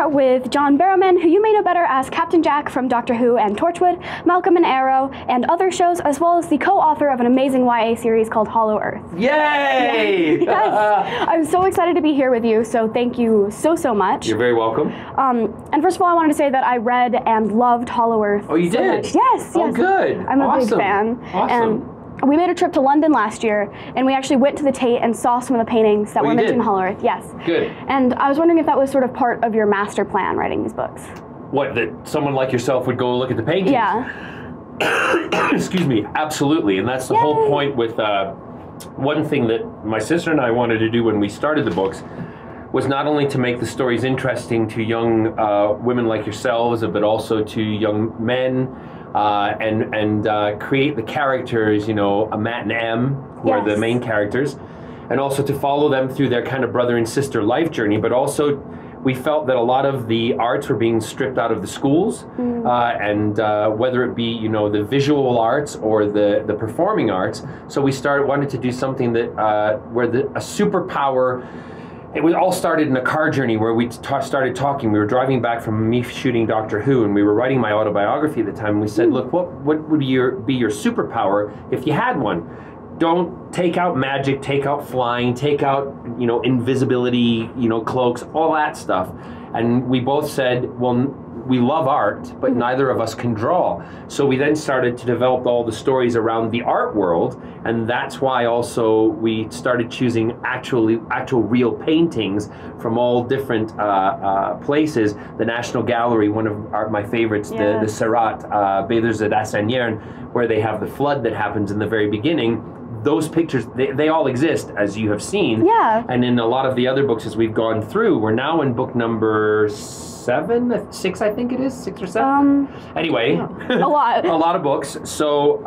here with John Barrowman, who you may know better as Captain Jack from Doctor Who and Torchwood, Malcolm and Arrow, and other shows, as well as the co-author of an amazing YA series called Hollow Earth. Yay! Yes. I'm so excited to be here with you, so thank you so much. You're very welcome. And first of all, I wanted to say that I read and loved Hollow Earth. Oh, you did? Much. Yes, oh, yes. Good. I'm a big fan. Awesome. And we made a trip to London last year, and we actually went to the Tate and saw some of the paintings that were mentioned in Hollow Earth. Yes. Good. And I was wondering if that was sort of part of your master plan, writing these books. What, that someone like yourself would go look at the paintings? Yeah. Excuse me, absolutely. And that's the whole point with one thing that my sister and I wanted to do when we started the books was not only to make the stories interesting to young women like yourselves, but also to young men, and create the characters, you know, Matt and Em, who are the main characters, and also to follow them through their kind of brother and sister life journey. But also, we felt that a lot of the arts were being stripped out of the schools, and whether it be, you know, the visual arts or the performing arts. So we wanted to do something that where a superpower. It all started in a car journey where we started talking. We were driving back from me shooting Doctor Who, and we were writing my autobiography at the time. And we said, look, what would be your superpower if you had one? Don't take out magic, take out flying, take out, you know, invisibility, you know, cloaks, all that stuff. And we both said, well, we love art, but neither of us can draw. So we then started to develop all the stories around the art world, and that's why also we started choosing actual real paintings from all different places. The National Gallery, one of my favorites, the Serrat, Bathers at Asanierne, where they have the flood that happens in the very beginning. Those pictures, they all exist, as you have seen. Yeah. And in a lot of the other books as we've gone through, we're now in book number 6, I think it is, 6 or 7. Anyway, a lot. A lot of books. So,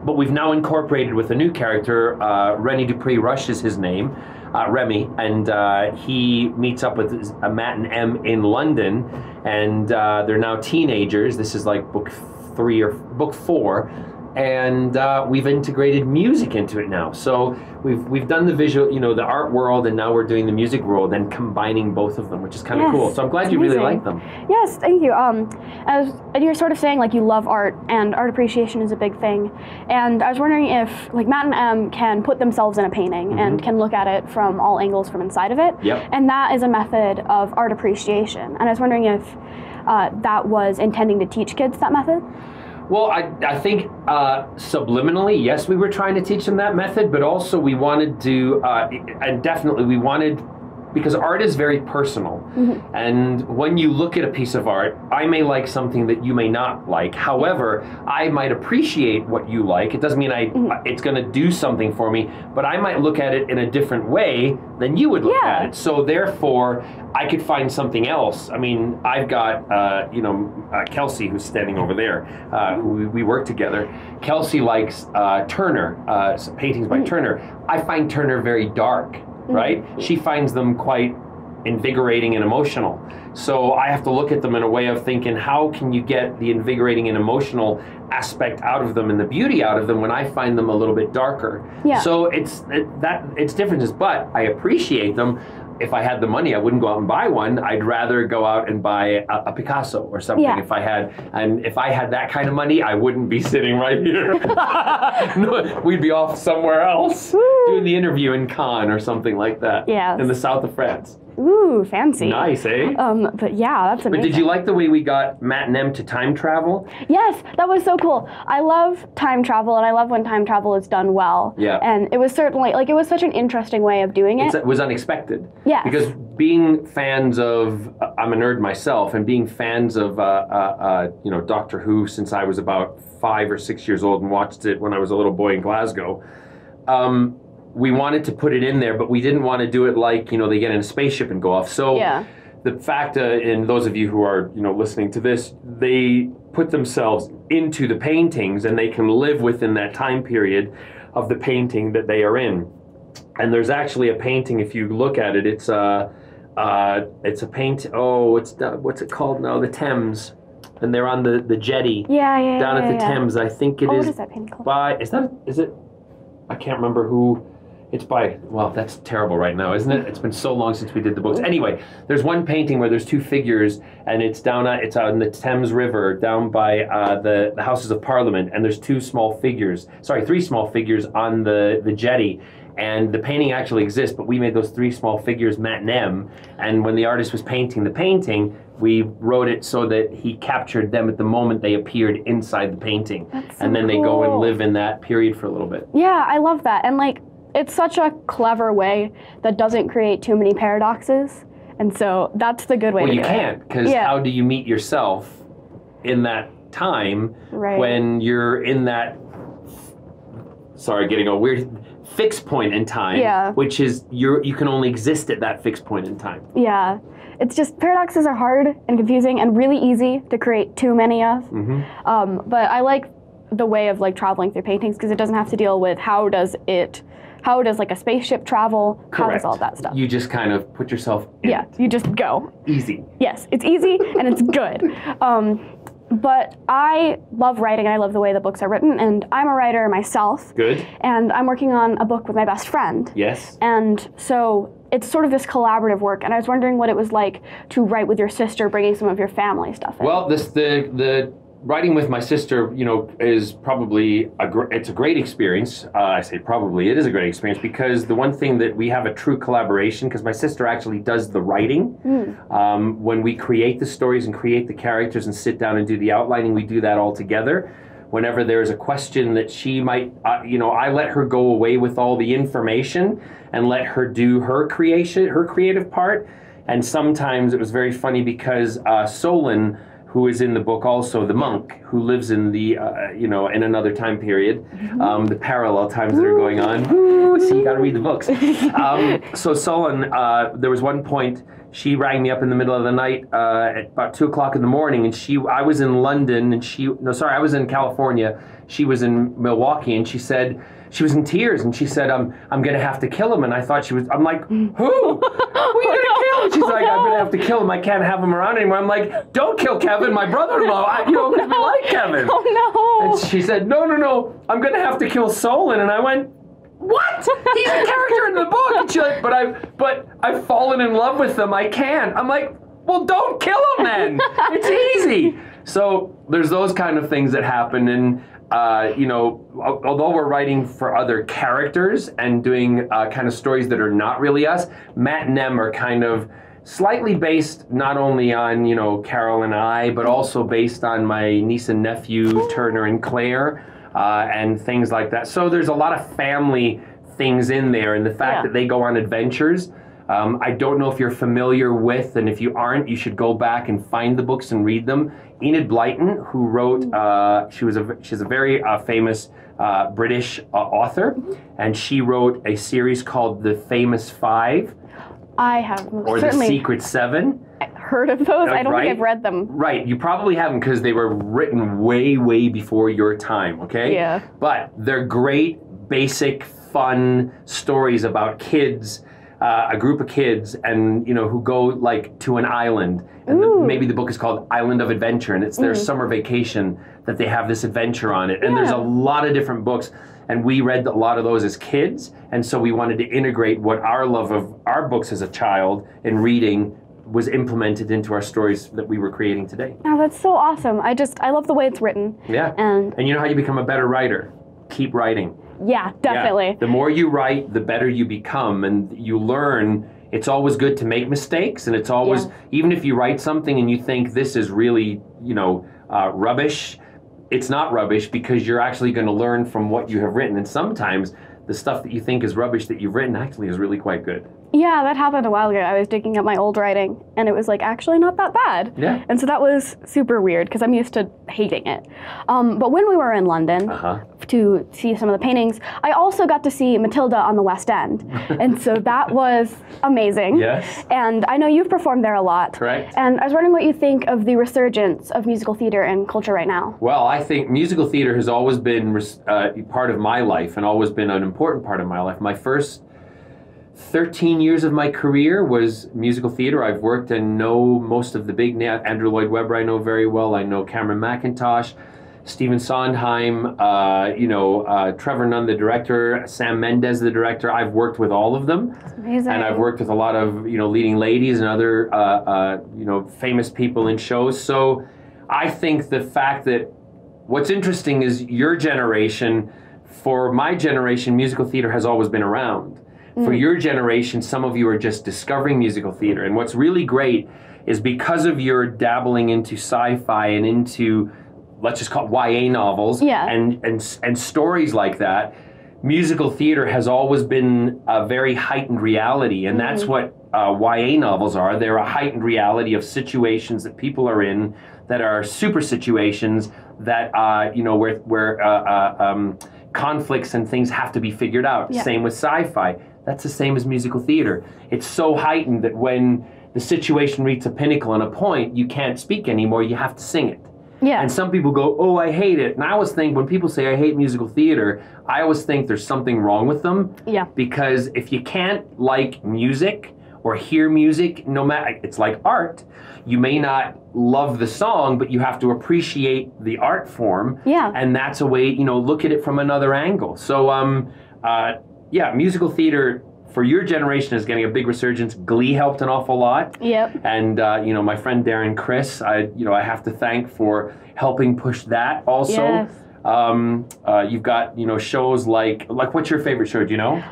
but we've now incorporated with a new character, Rennie Dupree Rush is his name, Remy, and he meets up with Matt and Em in London, and they're now teenagers. This is like book 3 or book 4. And we've integrated music into it now. So we've done the visual, you know, the art world, and now we're doing the music world and combining both of them, which is kind of cool. So I'm glad you really like them. Yes, thank you. And you're sort of saying like you love art, and art appreciation is a big thing. And I was wondering if like Matt and Em can put themselves in a painting and can look at it from all angles from inside of it. Yep. And that is a method of art appreciation. And I was wondering if that was intending to teach kids that method. Well, I think subliminally, yes, we were trying to teach them that method, but also we wanted to, and definitely we wanted, because art is very personal. And when you look at a piece of art, I may like something that you may not like. However, I might appreciate what you like. It doesn't mean it's going to do something for me, but I might look at it in a different way than you would look at it. So therefore, I could find something else. I mean, I've got, you know, Kelsey, who's standing over there, who we work together. Kelsey likes Turner, paintings by Turner. I find Turner very dark. Right? She finds them quite invigorating and emotional. So I have to look at them in a way of thinking, how can you get the invigorating and emotional aspect out of them and the beauty out of them when I find them a little bit darker? Yeah. So it's differences, but I appreciate them. If I had the money, I wouldn't go out and buy one. I'd rather go out and buy a Picasso or something. If I had that kind of money, I wouldn't be sitting right here. No, we'd be off somewhere else doing the interview in Cannes or something like that. Yeah. In the south of France. Ooh, fancy. Nice, eh? But yeah, that's amazing. But did you like the way we got Matt and Em to time travel? Yes, that was so cool. I love time travel, and I love when time travel is done well. Yeah. And it was certainly, like, it was such an interesting way of doing it. It was unexpected. Yeah. Because being fans of, I'm a nerd myself, and being fans of, you know, Doctor Who since I was about 5 or 6 years old and watched it when I was a little boy in Glasgow, we wanted to put it in there, but we didn't want to do it like, you know, they get in a spaceship and go off. So the fact, and those of you who are, you know, listening to this, they put themselves into the paintings and they can live within that time period of the painting that they are in. And there's actually a painting, if you look at it, it's a paint, what's it called now? The Thames. And they're on the jetty down at the Thames. I think it is. What is that painting called? Is it? I can't remember who. It's by, well, that's terrible right now, isn't it? It's been so long since we did the books. Anyway, there's one painting where there's two figures, and it's it's on the Thames River, down by the Houses of Parliament, and there's three small figures on the jetty. And the painting actually exists, but we made those three small figures Matt and Em, and when the artist was painting the painting, we wrote it so that he captured them at the moment they appeared inside the painting. That's so and then cool. They go and live in that period for a little bit. Yeah, I love that. And like, it's such a clever way that doesn't create too many paradoxes. And so that's the good way to do it. Well, you can't, because how do you meet yourself in that time when you're in that, sorry, getting a weird, fixed point in time, which is you can only exist at that fixed point in time. Yeah. It's just, paradoxes are hard and confusing and really easy to create too many of. But I like the way of like traveling through paintings because it doesn't have to deal with how does like a spaceship travel, how does all that stuff. You just kind of put yourself in it. You just go. Easy. Yes, it's easy and it's good. But I love writing and I love the way the books are written, and I'm a writer myself. Good. And I'm working on a book with my best friend. Yes. And so it's sort of this collaborative work, and I was wondering what it was like to write with your sister, bringing some of your family stuff in. Well, the writing with my sister, is probably it's a great experience. I say probably, it is a great experience because the one thing that we have a true collaboration, because my sister actually does the writing. When we create the stories and create the characters and sit down and do the outlining, we do that all together. Whenever there's a question that she might, I let her go away with all the information and let her do her creative part. And sometimes it was very funny because Solon, who is in the book also, the monk who lives in the, in another time period, the parallel times that are going on. So you got to read the books. So Solon, there was one point, she rang me up in the middle of the night at about 2 o'clock in the morning, and I was in London, and I was in California. She was in Milwaukee, and she said, she was in tears, and she said, I'm going to have to kill him. And I thought I'm like, who? Who are you going to kill? And she's like, I'm going to have to kill him. I can't have him around anymore. I'm like, don't kill Kevin, my brother-in-law, because we like Kevin. Oh, no. And she said, no, I'm going to have to kill Solon. And I went, what? He's a character in the book. And she's like, but I've fallen in love with him. I can't. I'm like, well, don't kill him then. It's easy. So there's those kind of things that happen. And although we're writing for other characters and doing kind of stories that are not really us, Matt and Em are kind of slightly based not only on, Carol and I, but also based on my niece and nephew, Turner and Claire, and things like that. So there's a lot of family things in there, and the fact that they go on adventures. I don't know if you're familiar with, and if you aren't, you should go back and find the books and read them. Enid Blyton, who wrote, she's a very famous British author, and she wrote a series called The Famous Five. I have or certainly The Secret Seven. Heard of those? I don't think I've read them. Right, you probably haven't because they were written way, way before your time, okay? Yeah. But they're great, basic, fun stories about kids, a group of kids, and who go like to an island. And maybe the book is called Island of Adventure, and it's their summer vacation that they have this adventure on it. And there's a lot of different books, and we read a lot of those as kids, and so we wanted to integrate what our love of our books as a child in reading was implemented into our stories that we were creating today. Oh, that's so awesome. I love the way it's written. Yeah. And you know how you become a better writer? Keep writing. Yeah, definitely. Yeah. The more you write, the better you become, and you learn. It's always good to make mistakes, and it's always, even if you write something and you think this is really, rubbish, it's not rubbish because you're actually going to learn from what you have written. And sometimes the stuff that you think is rubbish that you've written actually is really quite good. Yeah, that happened a while ago. I was digging up my old writing, and it was like actually not that bad. Yeah. And so that was super weird because I'm used to hating it. But when we were in London to see some of the paintings, I also got to see Matilda on the West End, and so that was amazing. Yes. And I know you've performed there a lot. Correct. And I was wondering what you think of the resurgence of musical theater and culture right now. Well, I think musical theater has always been part of my life and always been an important part of my life. My first 13 years of my career was musical theater. I've worked and know most of the big names. Andrew Lloyd Webber I know very well. I know Cameron McIntosh. Stephen Sondheim, Trevor Nunn, the director, Sam Mendes, the director. I've worked with all of them. That's amazing. And I've worked with a lot of, leading ladies and other, famous people in shows. So I think the fact that what's interesting is your generation, for my generation, musical theater has always been around. For your generation, some of you are just discovering musical theater. And what's really great is because of your dabbling into sci-fi and into, let's just call it YA novels and stories like that, musical theater has always been a very heightened reality. And that's what YA novels are. They're a heightened reality of situations that people are in that are super situations that, where conflicts and things have to be figured out. Yeah. Same with sci-fi. That's the same as musical theater. It's so heightened that when the situation reaches a pinnacle and a point, you can't speak anymore, you have to sing it. Yeah. And some people go, oh, I hate it. And I always think, when people say I hate musical theater, I always think there's something wrong with them. Yeah. Because if you can't like music or hear music, no matter, it's like art. You may not love the song, but you have to appreciate the art form. Yeah. And that's a way, look at it from another angle. So, musical theater for your generation is getting a big resurgence. Glee helped an awful lot. Yep. And, my friend Darren Criss, I have to thank for helping push that also. Yes. You've got, shows like what's your favorite show? Do you know?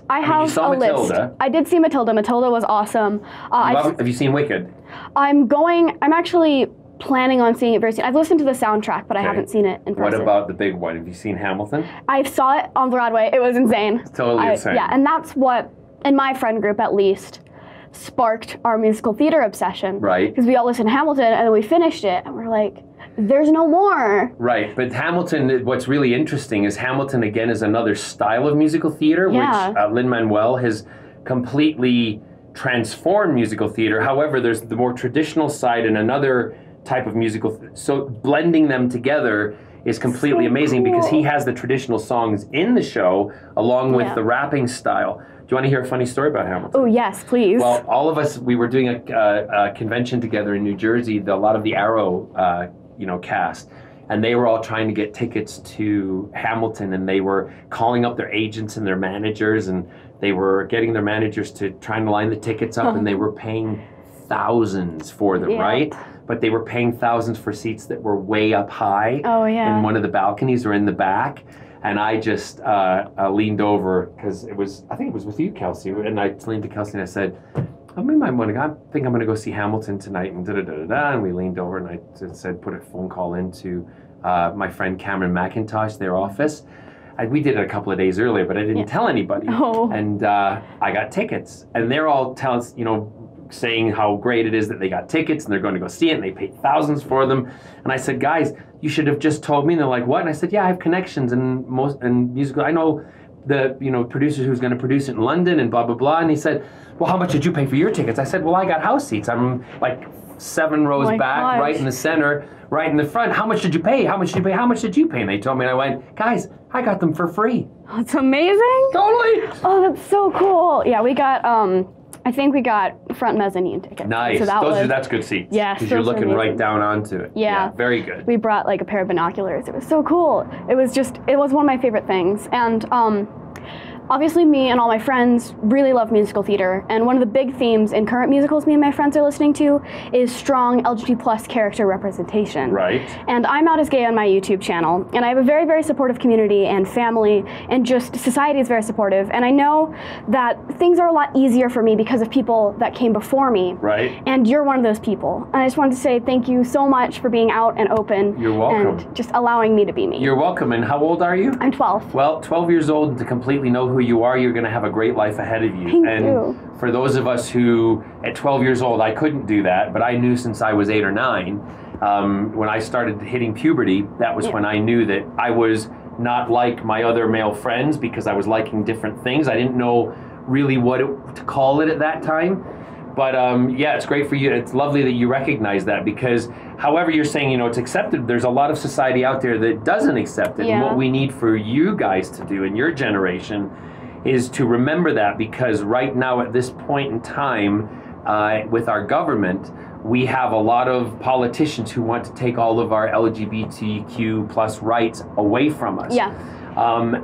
I have you saw a Matilda. list. I did see Matilda. Matilda was awesome. Have you seen Wicked? I'm actually planning on seeing it very soon. I've listened to the soundtrack, but I haven't seen it in person. What about the big one? Have you seen Hamilton? I saw it on Broadway. It was insane. It's totally insane. Yeah, and that's what, in my friend group at least, sparked our musical theater obsession. Right. Because we all listened to Hamilton, and then we finished it, and we're like, there's no more. Right, but Hamilton, what's really interesting is Hamilton, again, is another style of musical theater, which Lin-Manuel has completely transformed musical theater. However, there's the more traditional side and another type of musical. So blending them together is completely amazing because he has the traditional songs in the show along with the rapping style. Do you want to hear a funny story about Hamilton? Oh, yes, please. Well, all of us, we were doing a convention together in New Jersey, a lot of the Arrow, cast, and they were all trying to get tickets to Hamilton, and they were calling up their agents and their managers, and they were getting their managers to try and line the tickets up, and they were paying thousands for them, right? But they were paying thousands for seats that were way up high in one of the balconies or in the back. And I just leaned over, because I think it was with you, Kelsey, and I leaned to Kelsey and I said, I think I'm going to go see Hamilton tonight, and da-da-da-da-da. And we leaned over and I said, put a phone call into my friend Cameron McIntosh, their office. We did it a couple of days earlier, but I didn't tell anybody. Oh. And I got tickets. And they're all saying how great it is that they got tickets and they're going to go see it and they paid thousands for them. And I said, guys, you should have just told me. And they're like, what? And I said, yeah, I have connections and musical. I know the producer who's going to produce it in London and blah, blah, blah. And he said, well, how much did you pay for your tickets? I said, well, I got house seats. I'm like 7 rows back, right in the center, right in the front. How much did you pay? How much did you pay? How much did you pay? And they told me, and I went, guys, I got them for free. That's amazing. Totally. Oh, that's so cool. Yeah, we got, I think we got front mezzanine tickets. Nice. So that's good seats. Yeah, because you're looking right down onto it. Yeah. Very good. We brought like a pair of binoculars. It was so cool. It was one of my favorite things. And obviously me and all my friends really love musical theater, and one of the big themes in current musicals me and my friends are listening to is strong LGBT+ character representation. Right. And I'm Out as Gay on my YouTube channel, and I have a very, very supportive community and family, and just society is very supportive, and I know that things are a lot easier for me because of people that came before me. Right. And you're one of those people. And I just wanted to say thank you so much for being out and open. You're welcome. And just allowing me to be me. You're welcome. And how old are you? I'm 12. Well, 12 years old, and to completely know who you are, you're going to have a great life ahead of you. Thank you. For those of us who, at 12 years old, I couldn't do that, but I knew since I was 8 or 9, when I started hitting puberty, that was when I knew that I was not like my other male friends because I was liking different things. I didn't know really what to call it at that time. But yeah, it's great for you. It's lovely that you recognize that, because however you're saying, it's accepted, there's a lot of society out there that doesn't accept it. And what we need for you guys to do in your generation is to remember that, because right now at this point in time, with our government, we have a lot of politicians who want to take all of our LGBTQ plus rights away from us. Yeah.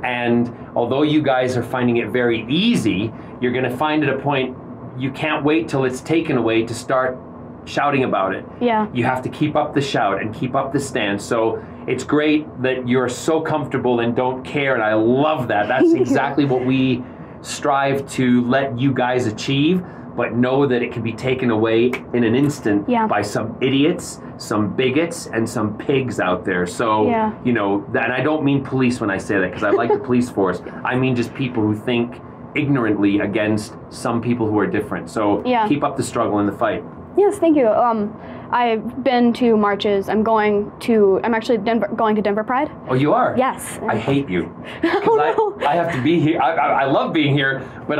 And although you guys are finding it very easy, you're going to find at a point you can't wait till it's taken away to start shouting about it. Yeah. You have to keep up the shout and keep up the stand. So it's great that you're so comfortable and don't care, and I love that. That's exactly what we strive to let you guys achieve, but know that it can be taken away in an instant by some idiots, some bigots, and some pigs out there. So, you know, and I don't mean police when I say that, because I like the police force. I mean just people who think ignorantly against some people who are different. So keep up the struggle and the fight. Yes, thank you. I've been to marches. I'm actually going to Denver Pride. Oh, you are? Yes. I hate you. Because I have to be here. I love being here, but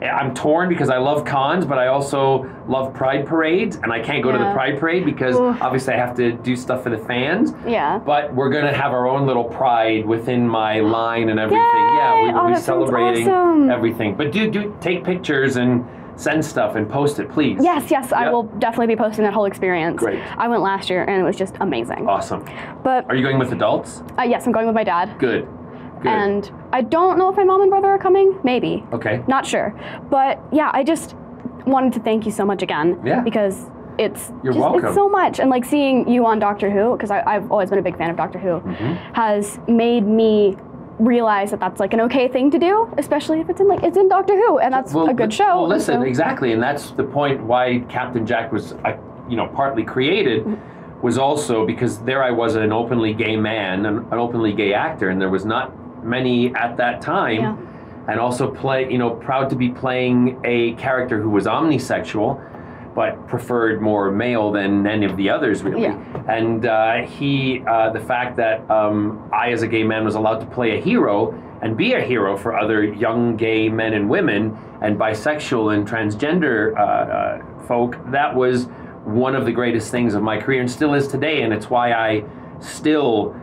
I'm torn because I love cons, but I also love pride parades, and I can't go to the pride parade because obviously I have to do stuff for the fans. Yeah. But we're going to have our own little pride within my line and everything. Yay! Yeah, we will be that sounds celebrating awesome. everything. But do take pictures and send stuff and post it, please. Yes, I will definitely be posting that whole experience. Great. I went last year, and it was just amazing. Awesome. But are you going with adults? Yes, I'm going with my dad. Good. And I don't know if my mom and brother are coming. Maybe. Okay. Not sure. But yeah, I just wanted to thank you so much again. Yeah. Because it's welcome. It's so much, and like seeing you on Doctor Who, because I've always been a big fan of Doctor Who, has made me realize that that's like an okay thing to do, especially if it's in Doctor Who, and that's a good show. Well, listen, exactly, and that's the point why Captain Jack was, partly created, was also because there I was, an openly gay man, an openly gay actor, and there was not many at that time, and also proud to be playing a character who was omnisexual, but preferred more male than any of the others, really. Yeah. And the fact that I, as a gay man, was allowed to play a hero and be a hero for other young gay men and women and bisexual and transgender folk, that was one of the greatest things of my career and still is today. And it's why I still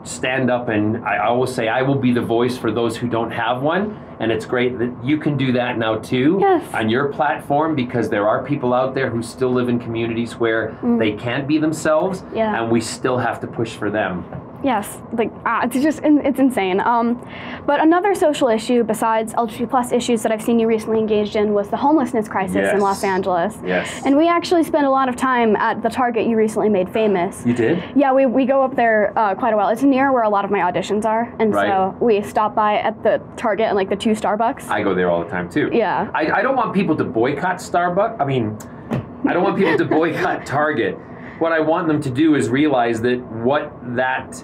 stand up, and I always say I will be the voice for those who don't have one. And it's great that you can do that now too on your platform, because there are people out there who still live in communities where they can't be themselves, and we still have to push for them. Yes, it's insane. But another social issue besides LGBT plus issues that I've seen you recently engaged in was the homelessness crisis in Los Angeles. Yes. And we actually spent a lot of time at the Target you recently made famous. You did? Yeah, we go up there quite a while. It's near where a lot of my auditions are, and so we stop by at the Target and like the 2 Starbucks. I go there all the time too. Yeah. I don't want people to boycott Starbucks. I don't want people to boycott Target. What I want them to do is realize that what that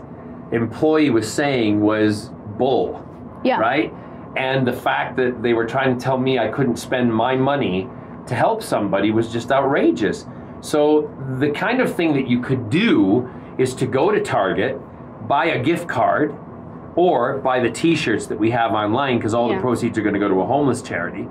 employee was saying was bull, right? And the fact that they were trying to tell me I couldn't spend my money to help somebody was just outrageous. So the kind of thing that you could do is to go to Target, buy a gift card, or buy the t-shirts that we have online, because all the proceeds are going to go to a homeless charity.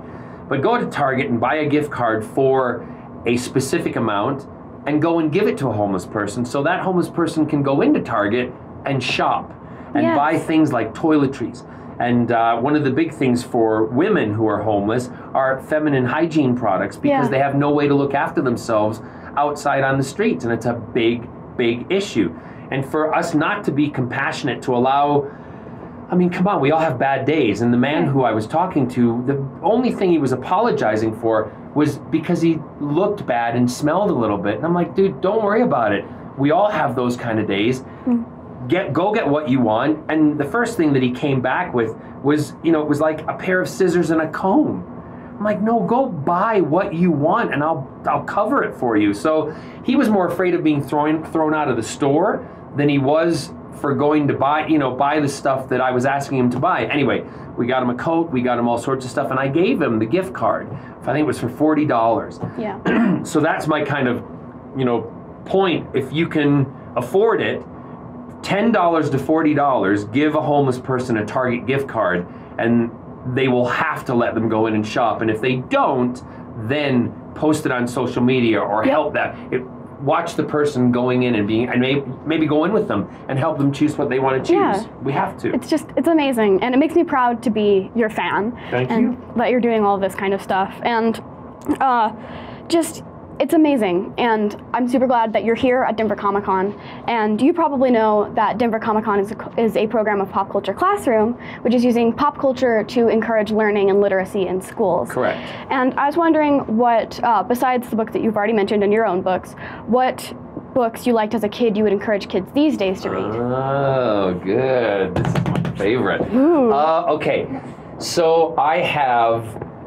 But go to Target and buy a gift card for a specific amount and go and give it to a homeless person, so that homeless person can go into Target and shop and buy things like toiletries. And one of the big things for women who are homeless are feminine hygiene products, because they have no way to look after themselves outside on the streets, and it's a big, big issue. And for us not to be compassionate, to allow, come on, we all have bad days. And the man who I was talking to, the only thing he was apologizing for was because he looked bad and smelled a little bit. And I'm like, dude, don't worry about it. We all have those kind of days. Go get what you want. And the first thing that he came back with was, it was like a pair of scissors and a comb. I'm like, no, go buy what you want and I'll cover it for you. So he was more afraid of being thrown out of the store than he was for going to buy the stuff that I was asking him to buy. Anyway, we got him a coat, we got him all sorts of stuff, and I gave him the gift card. I think it was for $40. Yeah. So that's my kind of, point. If you can afford it, $10 to $40, give a homeless person a Target gift card, and they will have to let them go in and shop. And if they don't, then post it on social media or help that. watch the person going in and maybe go in with them and help them choose what they want to choose. Yeah. We have to. It's amazing, and it makes me proud to be your fan. Thank you. And that you're doing all this kind of stuff, and it's amazing, and I'm super glad that you're here at Denver Comic Con. And you probably know that Denver Comic Con is a program of Pop Culture Classroom, which is using pop culture to encourage learning and literacy in schools. Correct. And I was wondering what, besides the book that you've already mentioned in your own books, what books you liked as a kid you would encourage kids these days to read. Oh, good. This is my favorite. Ooh. Okay, so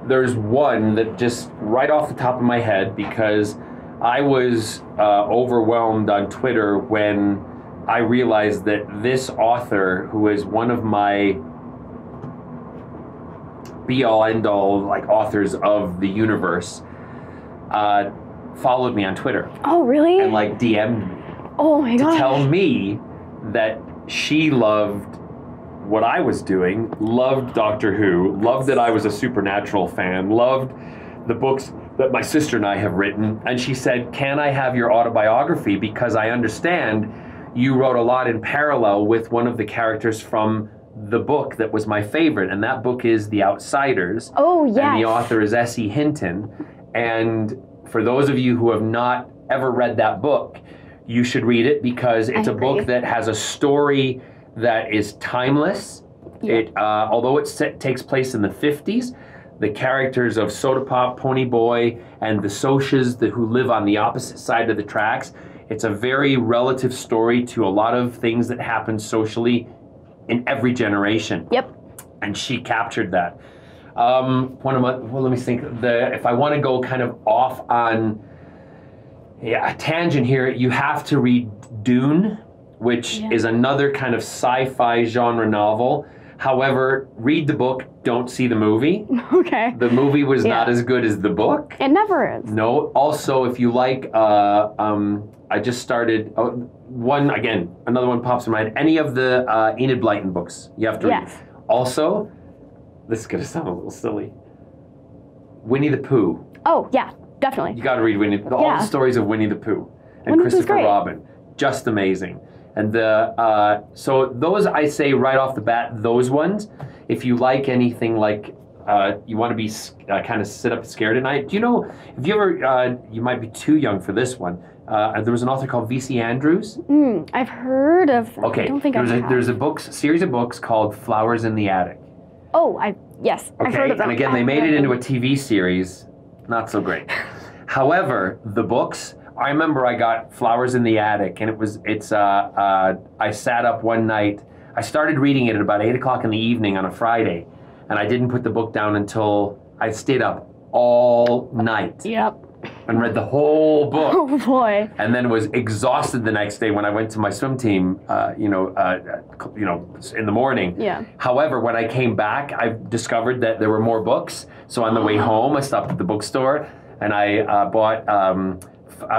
there's one that just right off the top of my head, because I was overwhelmed on Twitter when I realized that this author, who is one of my be-all, end-all like authors of the universe, followed me on Twitter. Oh, really? And like DM'd me. Oh my gosh. To tell me that she loved what I was doing, loved Doctor Who, loved that I was a Supernatural fan, loved the books that my sister and I have written, and she said, "Can I have your autobiography? Because I understand you wrote a lot in parallel with one of the characters from the book that was my favorite," and that book is The Outsiders. Oh, yes. And the author is S.E. Hinton. And for those of you who have not ever read that book, you should read it, because it's a book that has a story that is timeless. Yeah. Although it takes place in the 50s, the characters of Soda Pop, Pony Boy, and the Socs who live on the opposite side of the tracks, it's a very relative story to a lot of things that happen socially in every generation. Yep. And she captured that. Let me think. If I want to go kind of off on a tangent here, you have to read Dune, which is another kind of sci-fi genre novel. However, read the book, don't see the movie. Okay. The movie was not as good as the book. It never is. No. Also, if you like, I just started, another one pops in mind. Any of the Enid Blyton books you have to read. Yes. Also, this is going to sound a little silly, Winnie the Pooh. Oh, yeah, definitely. You got to read all the stories of Winnie the Pooh and Christopher Robin. Just amazing. And so those, I say right off the bat, those ones, if you like anything like you want to be kind of sit up scared at night. Do you know, have you ever, you might be too young for this one, there was an author called V.C. Andrews. I've heard of them. Okay, I don't think there's a series of books called Flowers in the Attic. Oh, yes, okay, I've heard of them. And again, they made it into a TV series, not so great. However, the books, I remember I got Flowers in the Attic, and I sat up one night. I started reading it at about 8 o'clock in the evening on a Friday, and I didn't put the book down until I stayed up all night. Yep. And read the whole book. Oh boy. And then was exhausted the next day when I went to my swim team, in the morning. Yeah. However, when I came back, I discovered that there were more books. So on the way home, I stopped at the bookstore, and I bought,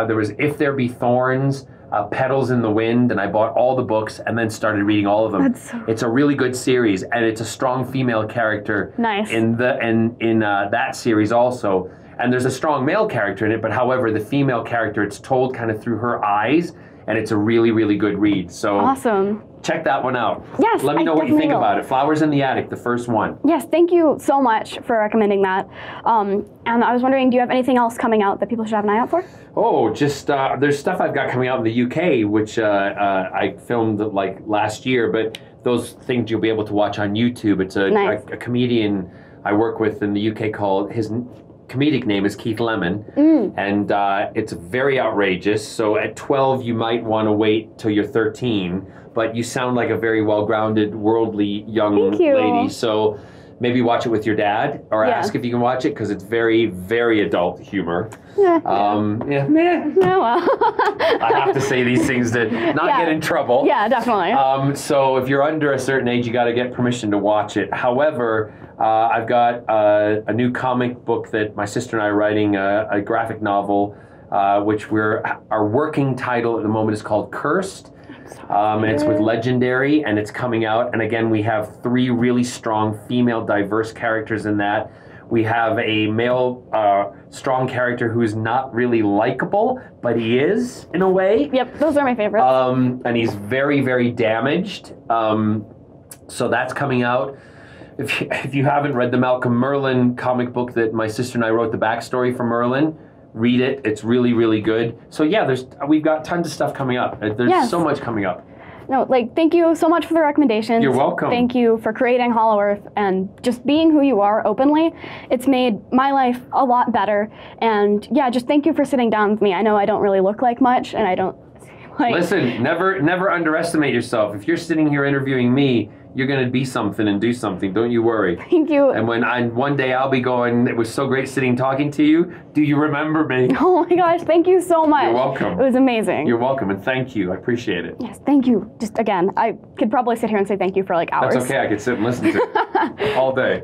there was If There Be Thorns, Petals in the Wind, and I bought all the books and then started reading all of them. It's a really good series, and it's a strong female character in that series also. And there's a strong male character in it, but however, the female character, it's told kind of through her eyes, and it's a really, really good read. So awesome. Check that one out. Yes, Let me know what you think about it. Flowers in the Attic, the first one. Yes, thank you so much for recommending that. And I was wondering, do you have anything else coming out that people should have an eye out for? Oh, just there's stuff I've got coming out in the UK, which I filmed like last year, but those things you'll be able to watch on YouTube. It's a comedian I work with in the UK called, his comedic name is Keith Lemon, and it's very outrageous. So at 12, you might want to wait till you're 13, but you sound like a very well-grounded, worldly young lady. So maybe watch it with your dad, or ask if you can watch it, because it's very, very adult humor. I have to say these things to not get in trouble. Yeah, definitely. So if you're under a certain age, you got to get permission to watch it. However, I've got a new comic book that my sister and I are writing, a graphic novel, which our working title at the moment is called Cursed. And it's with Legendary, and it's coming out. And again, we have 3 really strong female diverse characters in that. We have a male strong character who is not really likable, but he is in a way. Yep, those are my favorites. And he's very, very damaged. So that's coming out. If you haven't read the Malcolm Merlin comic book that my sister and I wrote the backstory for Merlin, read it. It's really, really good. So yeah, we've got tons of stuff coming up. There's so much coming up. No, like, thank you so much for the recommendations. You're welcome. Thank you for creating Hollow Earth and just being who you are openly. It's made my life a lot better. And yeah, just thank you for sitting down with me. I know I don't really look like much, and I don't like... Listen, never underestimate yourself. If you're sitting here interviewing me, you're going to be something and do something. Don't you worry. Thank you. And one day I'll be going, it was so great sitting talking to you. Do you remember me? Oh my gosh, thank you so much. You're welcome. It was amazing. You're welcome, and thank you. I appreciate it. Yes, thank you. Just again, I could probably sit here and say thank you for like hours. That's okay. I could sit and listen to it all day.